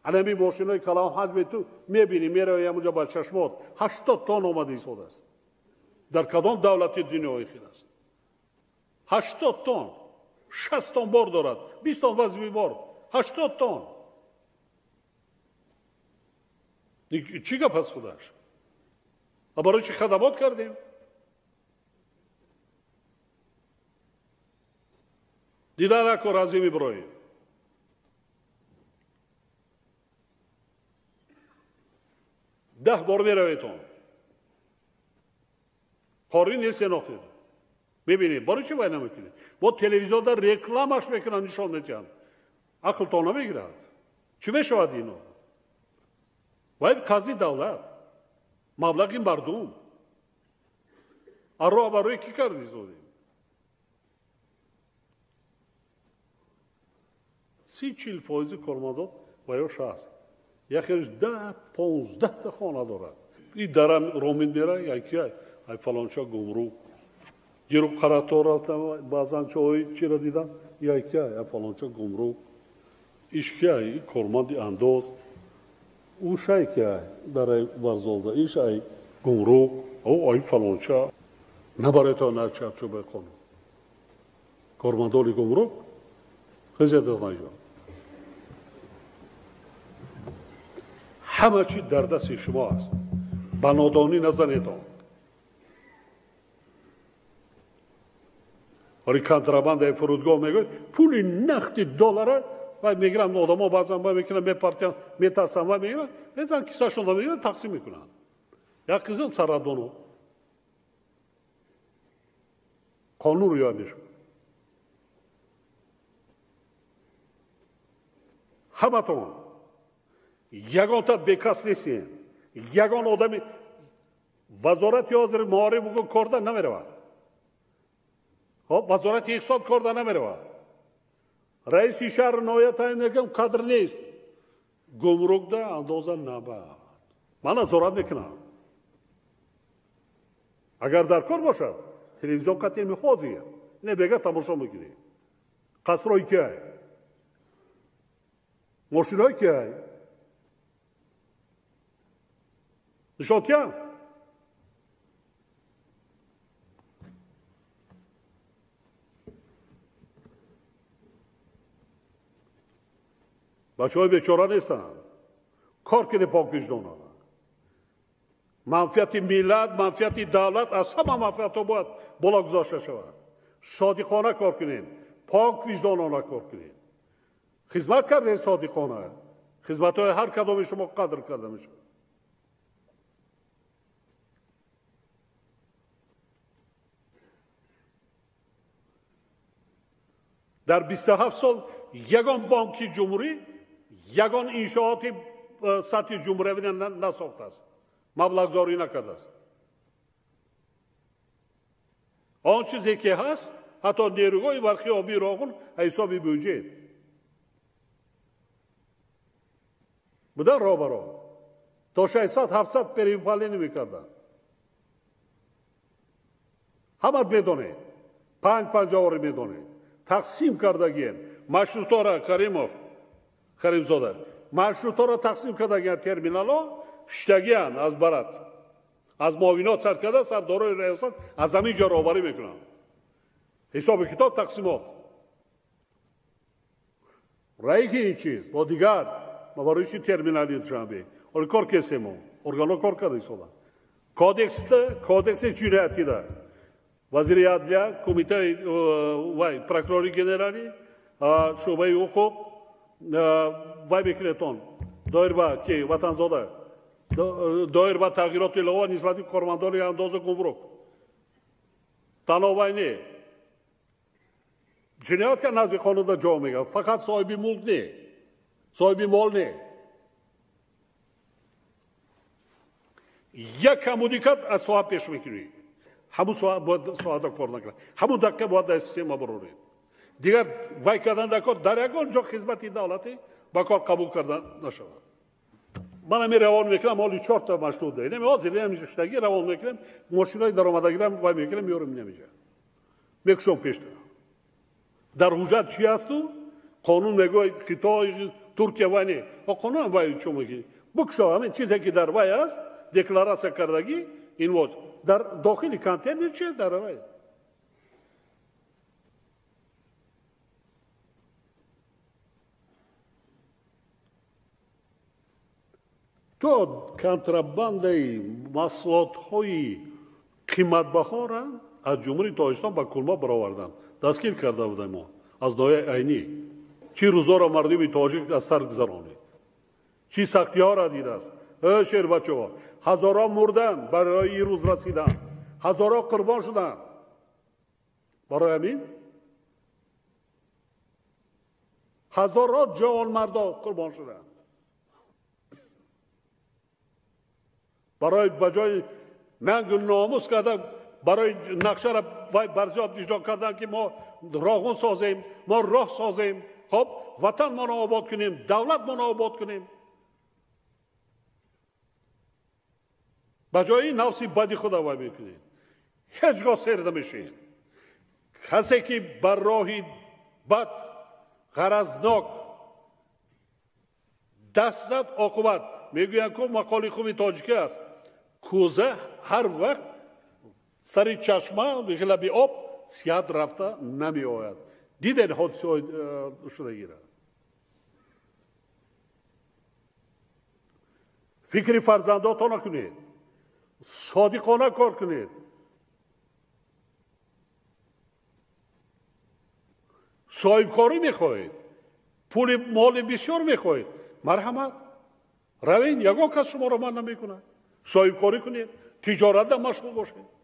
الان ماشینای کلام حجم تو میبینی میره اونجا با چشمات 80 تن اومده ایستاده است. در کدام دولتی دنیای خیر است؟ 80 تن 60 تن بار دارد 20 تن وزن بار 80 تن. چی گپ است خودش؟ برای چی خدمات کردیم؟ دیدن نکن عظیم ابراهیم. ده بار میرویتون کاری نیست نخیر ببینید برای چی باید نمیکنید؟ با تلویزیون در رکلامش میکنن نشان میدن عقل تا نمیگیرد. چی میشود اینو؟ باید قاضی دولت مبلغ مردم ارو برای کی کردی زودی 30-40% کارمندان باید شخص یکیش 10-15 تا خانه دارد. این درم رومین میره یکی ای فلانچا گمرو گیرو قراتور رفتم بعضن چای چی را دیدم یکی ای فلانچا گمرو ایش کی کارمند انداز او شای کی در ورزولده ایش ای گمرو او ای فلانچا نبره تا نچه چو بخون کارمندان گمرو خیزه دانایجا همه چی در دست شما است. بنادانی نزنید آن. ولی کنترابند فرودگاه میگوید پول نقد دلار و میگیرن آدما بعضا با میکنن میپرتن میتاسن و میگیرن میتونن کیسهشون رو میگیرن تقسیم میکنن. یا قزل سرادونو قانون رو یاد میشه. همتون یگان تا بکس نیستین. یگان آدمی وزارت یازر ماری بگو کرده نمیره. خب وزارت اقتصاد کرده نمیره. رئیس شهر نهایت این میگم قدر نیست. گمرک ده اندازه نبود. من نظارت میکنم. اگر در کار باشد تلویزیون قطعی میخوازیه. نه بگه تماشا میکنی. قصرهای که ماشینای که نشاتیان بچه های بیچاره نیستن کار کنه پاک وجدان منفعت ملت منفعت دولت از همه منفعت ها باید بالا گذاشته شود صادقانه کار کنین پاک وجدانانه کار کنین خدمت کردین صادقانه خدمت های هر کدام شما قدر کرده میشه در 27 سال یگان بانکی جمهوری یگان انشاءات سطح جمهوری نساخته است مبلغ زاری نکرده است آن چیزی که هست حتی نیروهای برخی آبی راغون حساب بودجه بودن را برا تا 600-700 پریپالی نمی کردن همه میدونه 5-5 میدونه تقسیم کردگیم مشروطه را کریمزاده مشروطه را تقسیم کردگیم ترمینال ها شتگیان از برات از معاونات سرکرده سردارای ریاست از همین جا راهبری میکنن حساب کتاب تقسیمات رایی که این چیز با دیگر ما برای چی ترمینالی جنبه ولی کار کسیمون ارگانا کار کرده ایستادن کودکس جنایتی دار وزیر عدلیه کمیته وای پروکوروری گنرالی شعبه حقوق وای بکرتون دایر با که وطن زاده دایر با تغییرات الهوا نسبت به کارمندان اندازه گمرک تنها نه جنایت که نزد قانون جا میگه فقط صاحب ملک نه صاحب مال نه یک کمودیکت از صاحب پیش میکنی همون ساعت کار نکنه همون دقیقه باید در سیستم برورید دیگر وای کردن در یکان جا خدمتی دولتی با کار قبول کردن نشود من همی روان میکنم حالی 4 تا مشروط داریم حاضر نمیشتگی روان میکنم ماشینای در آمدگیرم وای میکنم یارم نمیشه میکشم پیش در حجت چی هست تو قانون میگوید قطاع ترکیه وانی با قانون وای چه میگی بکشو همین چیزی که در وای است دکلاراسیا کردگی این بود در داخل کانتینر چه در وای تو کنتراباندی محصولات‌های قیمت‌بها را از جمهوری تاجیکستان به کلما برآوردن دستگیر کرده بودیم ما از نوع عینی چی روزا را مردم تاجیک از سر گذرانید چی سختی‌ها را دیده است شیر بچه‌ها هزاران مردن برای این روز رسیدن هزاران قربان شدن برای همین هزاران جوان مردا قربان شدن برای بجای ننگ و ناموس کردن برای نقشه را برزیاد اجرا کردن که ما راهون سازیم ما راه سازیم خب وطن ما را آباد کنیم دولت ما را آباد کنیم بجای نفسی بدی خود وای میکنیم هیچگاه سیر نمیشیم کسی که بر راهی بد غرضناک دست زد عاقبت میگویند که مقاله خوبی تاجیکی است کوزه هر وقت سر چشمه به لب آب سیاد رفته نمی آید دیدن حادثه شده گیره فکر فرزنداتان نکنید صادقانه کار کنید صاحبکاری میخواهید پول مال بسیار میخواهید مرحمت روین یگان کس شما را من نمیکنه صاحبکاری کنید تجارت هم مشغول باشید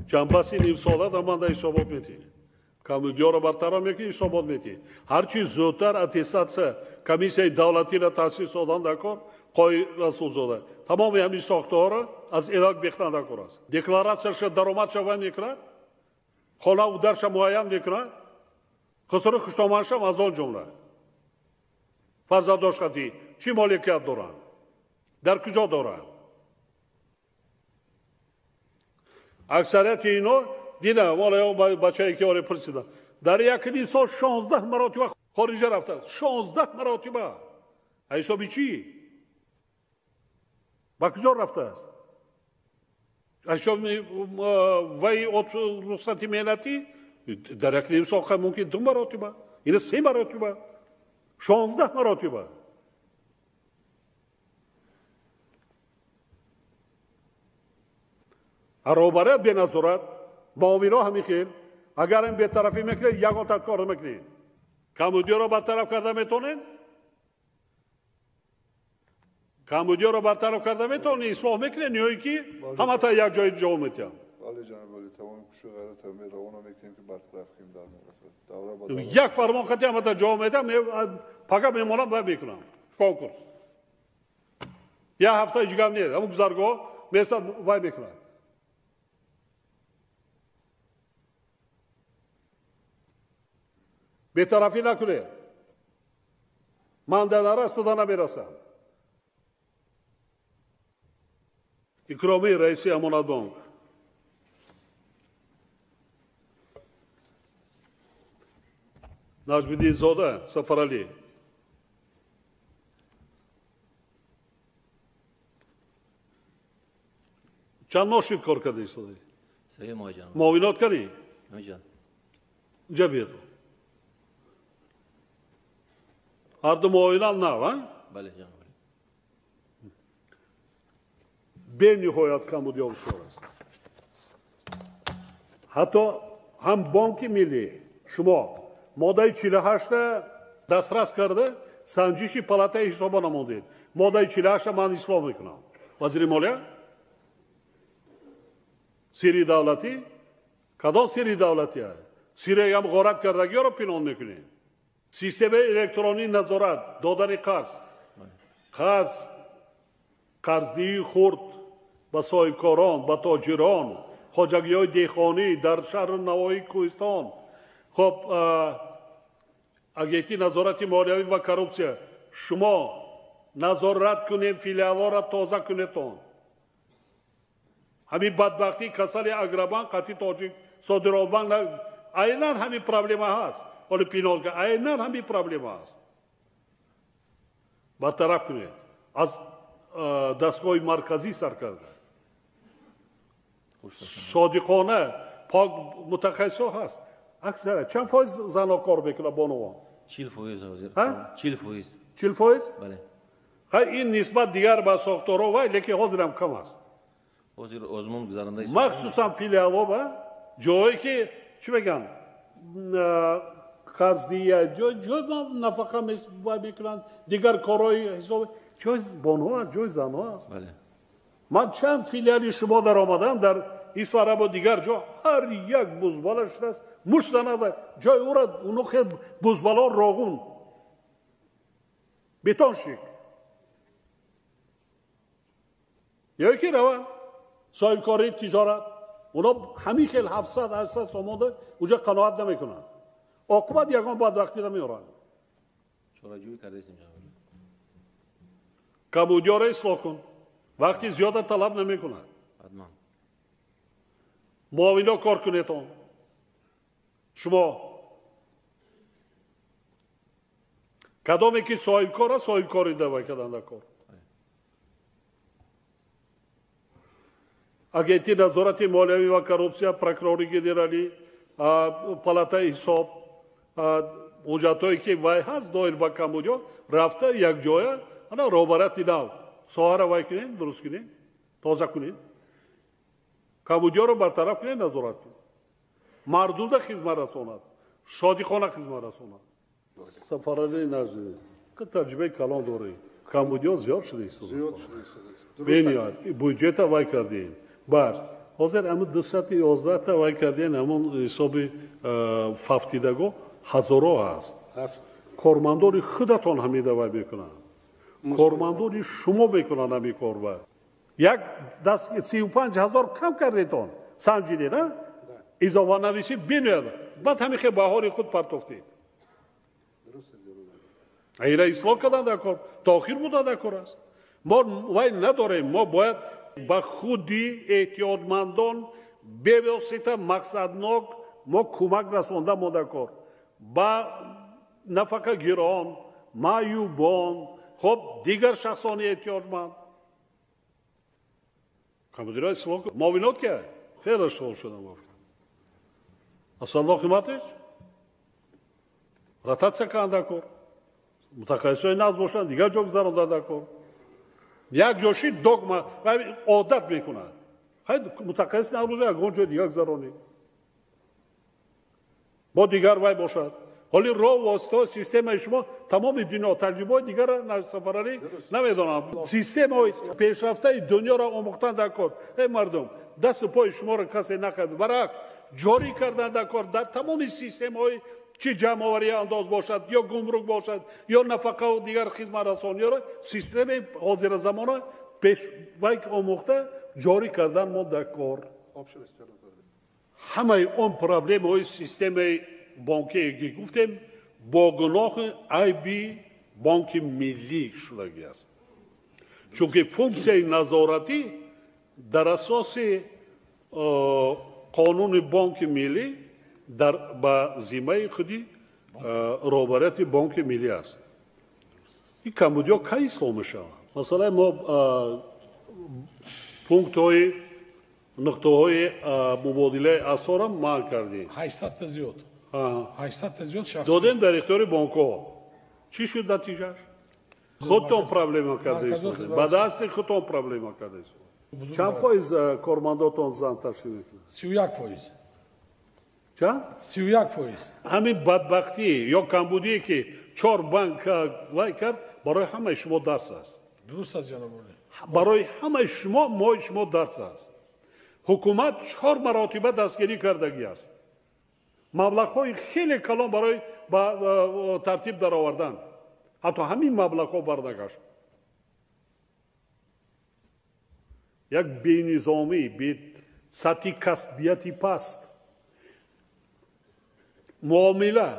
جنبسی نیم ساله در من در حسابات میتی کامودیا را برطرف میکنی حسابات میتی هرچی زودتر اتستاتسیا کمیسیای دولتی را تاسیس دادن در کار قای را سوزوده تمام همین ساخته‌ها را از عراق بیختن در کار است دکلاراسیاش درآمدش وای میکند خانه و درش معین میکند خسرو خوشامدش از آن جمله فرزنداش خطی چی مالکیت دارند در کجا دارند اکثریت اینا دیدم والا بچه‌ای که آره پرسیدن در یک نیم سال 16 مراتب خارج رفته 16 مراتب حسابی چی با کجا رفته است حساب وی رخصتی مهلتی در یک نیم سال ممکن 2 مراتب این 3 مراتب 16 مراتب روبره به نظارت معاونا همین خیل اگر این بی‌طرفی میکنه یگان تا کار میکنه کامودیا را برطرف کرده میتونین کامودیا را برطرف کرده میتونین اصلاح میکنه نیایی که همه تا یک جای جا میتیم بله جناب عالی تمام کوشش غیرت همه روانه میکنیم که برطرف کنیم در مورد دوره یک فرمان خطی همه تا جا میتیم پاکا میمونم باید میکنم فوکس یه هفته اجگام نیست همون گذارگاه میساد وای میکنم بی‌طرفی نکنه من در رست دادن نمیرسم اکرامی رئیسی امانت بانک نجم‌الدین زاده سفرعلی چند ماه شد کار کرده ایستاده 3 ماه جناب معاونات کنی جان اینجا بیاد هر دو معاون هم نه بله جناب به نهایت کمبودی آبشار است حتی هم بانک ملی شما ماده 48 دسترس کرده سنجش پالاتای حسابا نمودید ماده 48 من اصلاح میکنم وزیر مالیه سری دولتی کدام سری دولتی است سری هم غارت کردگی را پنهان میکنید سیستم الکترونی نظارت دادن قرضدهی خرد به صاحبکاران به تاجران خواجگی‌های دهقانی در شهر نواحی کوهستان خب اگیتی نظارت مالیوی و کروپسیا شما назорат кунем филиалора тоза кунетон. Ҳамин бадбахти касали аграбан қати тоҷик содиробан айнан ҳамин проблема ҳаст. Оли пинолга айнан ҳамин проблема ҳаст. бартараф кунед. Аз дастгоҳи марказӣ сар карда. Содиқона пок мутахассисо ҳаст. Аксара чанд фоиз занҳо кор мекунад бонувон? 40% ҳозир. Ҳа? 40%. 40%? Бале. ин нисбат дигар ба сохторо вай, лекин ҳозирам кам аст. ҳозир озмун гузарандаи махсусан филиалҳо ба ҷое ки чӣ мегӯянд қарздия ҷой нафақа мекунанд дигар корҳои ҳисоби ҷои бонҳо аст ҷои занҳо аст. Бале. ман чанд филиали шумо даромадам дар исфара бо дигар ҷо ҳар як бузбала шудааст муш занада ҷои ура уно хел бузбало роғун бетоншик ё ки раванд соҳибкории тиҷорат уно ҳамин хел 700-800 сомонда уҷа қаноат намекунанд оқибат ягон бадбахтида меоранд. чораҷӯӣ кардаистем ҷаноб. камудиёро ислоҳ кун вақти зиёда талаб намекунад. ҳатман. муовино кор кунетон шумо кадоме ки соҳибкор аст соҳибкори давай карданда кор. агентии назорати молиявӣ ва коррупсия прокурори генералӣ палатаи ҳисоб ҳуҷҷатҳое ки вай ҳаст доир ба камудиё рафта якҷоя ана роҳбарати нав соҳара вай кунед дуруст кунед тоза кунед камудиёро бартараф кунед назорат кунед мардуда хизмат расонад шодихона хизмат расонад. сафарали нажди таҷрибаи калон дорӣ камудиё зиёд шуда زیاد شده است. бениад бюджета вай кардем бар ҳозир ҳамн 211 вай кардем ҳамон ҳисоби фафтидагоҳ ҳазоро ҳаст. هست. кормандори худатон ҳамида вай мекунанд кормандори шумо мекунанд ҳамин корба як 35,000 кам кардетон санҷидед изованависӣ бинӯяд баъд ҳамин хел баҳори худ партофтед айра ислоҳ кардан дар кор таохир буда дар кор аст. мо вай надорем мо бояд ба худи эҳтиётмандон бевосита мақсаднок мо кӯмак расонда мо дар кор ба нафақагирон маъюбон хоб дигар шахсони эҳтиёҷманд камудиро ислоҳ кун муовинот кард хеле суол шудам асалло химатиш ротатсия карданд дар кор мутахассисои назм бошанд дигар ҷо гузаронда дар кор як ҷоши догма одат мекунад мутахассис набошад ягон ҷои дигар гузаронед бо дигар вай бошад ҳоли роҳ воситаҳои системаи шумо тамоми дунё таҷрибаҳои дигара сафарарӣ намедонам системаҳои пешрафтаи дунёро омӯхтан дар кор мардум дасту пои шуморо касе накард баръакс ҷорӣ кардан дар кор дар тамоми системаҳои чи ҷамъоварии андоз бошад ё гумрук бошад ё нафақао дигар хизматрасониёро системаи ҳозиразамона пешвай омӯхта ҷорӣ кардан мо дар кор ҳамаи он проблемаҳои системаи бонкие ки гуфтем бо гуноҳи айби бонки миллӣ шудагӣ аст чунки функсияи назоратӣ дар асоси қонуни бонки миллӣ ба зиммаи худи роҳбарияти бонки миллӣ аст. ин камудиё кай ислоҳ мешавад? масалан мо пунктҳои нуқтаҳои мубодилаи асъора манъ кардем 800 зиёд 800 зиёд шахс додем дар ихтиёри бонкҳо чӣ шуд натиҷаш? худтон проблема кардаед ба дасти худтон проблема кардаед. чанд фоиз кормандотон зан ташкил мекунад? 31%. чанд? 31%. ҳамин бадбахтӣ ё камбудие ки 4 банк вай кард барои ҳамаи шумо дарс аст. дуруст аст ҷаноб олӣ. барои ҳамаи шумо моҳи шумо дарс аст. ҳукумат 4 маротиба дастгирӣ кардагӣ аст. маблағҳои хеле калон барои ба тартиб даровардан ҳатто ҳамин маблағҳо бардагашт. як бенизомӣ сатҳи касбияти паст муомила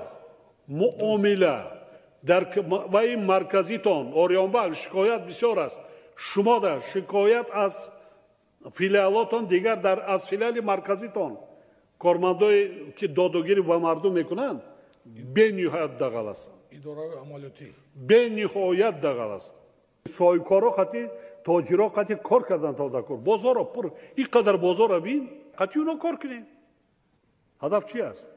و این مرکزیتان اوریانبخش شکایت بسیار است. شما در شکایت از فیلیالاتان دیگر از فیلیال مرکزیتان کارمندایی که دادگیری و مردم میکنند به نهایت دغل است. اداره عملیاتی به نهایت دغل است. صاحبکارا خاطی تاجرا خاطی کار کردن تا دکور بازار پر اینقدر بازار بین خاطی اونا کار کنین. هدف چی است؟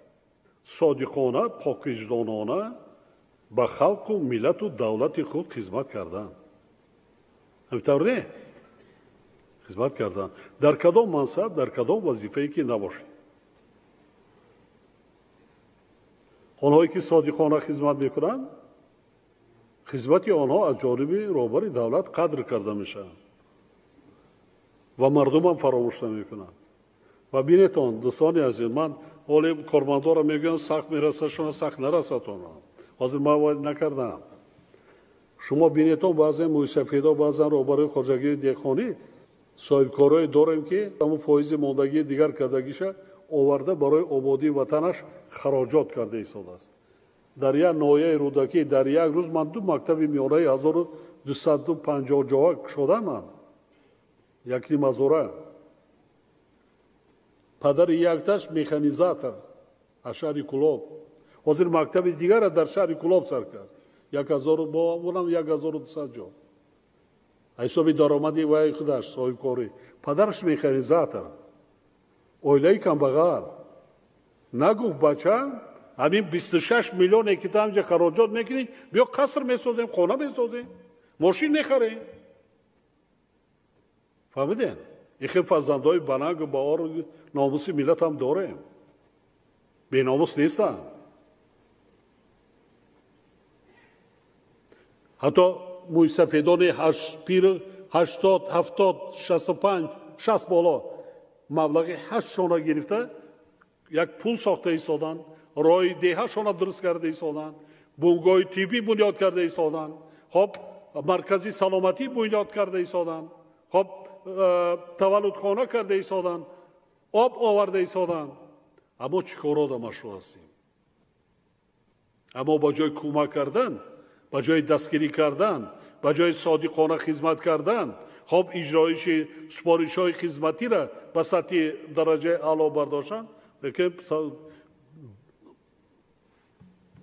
صادقانه پاکوجدانانه به خلق و ملت و دولت خود خدمت کردن. همینطور نه؟ خدمت کردن. در کدام منصب، در کدام وظیفه‌ای که نباشید. آنهایی که صادقانه خدمت میکنند، خدمت آنها از جانب رهبر دولت قدر کرده میشه و مردم هم فراموش نمیکنند. و بینیتون دوستان عزیز، من حالی کارمندا را میگم سخت میرسه شما سخت نرسه تون. حاضر ما باید نکردم. شما بینیتون بعضی موسفیدا بعضی رهبر خواجگی دیخانی صاحب کارای داریم که همون فایز موندگی دیگر کردگیشه آورده برای آبادی وطنش خراجات کرده ایستاده است. در یک ناحیه رودکی در یک روز من 2 مکتب میانه 1250 جا شده من. یک مزوره. پدر یکتاش مکانیزاتور از شهر کلاب. حاضر مکتب دیگر را در شهر کلاب سر کرد. 1000 با اونم 1200 جا. حسابی درآمدی وای خودش صاحب کاری. پدرش مکانیزاتور. اویلای کم بغل. نگفت بچه همین 26 میلیون که تا خراجات میکنید بیا قصر میسازیم خانه میسازیم ماشین میخریم. فهمیدین؟ این خیلی فرزندهای بنگ و باور ناموس ملت هم داریم. بی ناموس نیستن. حتی موی سفیدان پیر 80 70 65 60 بالا مبلغ 8 شونه گرفته یک پول ساخته ایستادن. رای دهه‌شان درست کرده ایستادن. بنگاه طبی بنیاد کرده ایستادن. خب مرکزی سلامتی بنیاد کرده ایستادن. خب تولدخانه کرده ایستادن. آب آورده ایستادن. اما چیکارا دا مشروع هستیم؟ اما با جای کمک کردن، با جای دستگیری کردن، با جای صادقانه خدمت کردن، خب اجرایش سپارش‌های خدمتی را به سطح درجه اعلی برداشتن، که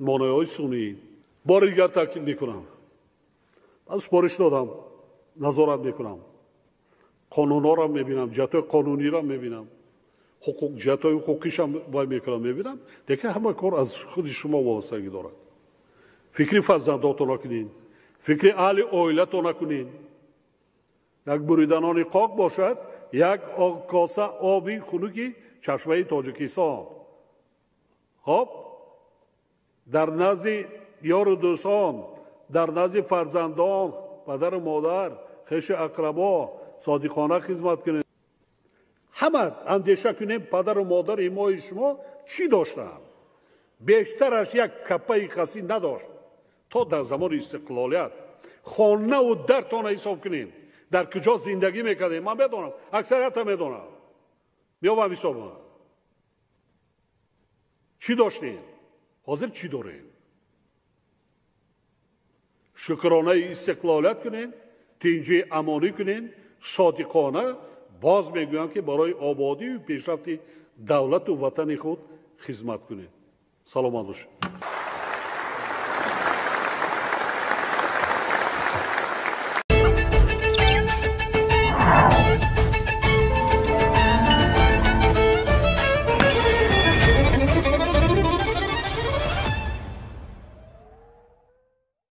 مانع‌های سنی بار دیگر تاکید میکنم. من سپارش دادم، نظارت میکنم، قانون‌ها را میبینم، جهت‌های قانونی را میبینم، جهت‌های حقوقیش هم باید میکنم میبینم. دیگه همه کار از خود شما وابستگی دارد. فکری فرزنداتون نکنین، فکری اهل عائلتون نکنین. یک بریدنان قاق باشد، یک کاسه آبی خنکی چشمه تاجیکستان. خب در نزد یار و دوستان، در نزد فرزندان، پدر و مادر، خویش اقربا صادقانه خدمت کنید. همه اندیشه کنیم پدر و مادر ایمای شما چی داشتن؟ بیشترش یک کپه خسی نداشت. تا در زمان استقلالیت خانه و درتان حساب کنین. در کجا زندگی میکردیم؟ من بدونم، اکثریت هم میدونم. بیام حساب کنم. چی داشتیم؟ حاضر چی داریم؟ شکرانه استقلالیت کنین، تنجی امانی کنین، صادقانه باز میگویم که برای آبادی و پیشرفت دولت و وطن خود خدمت کنین. سلامت باشید.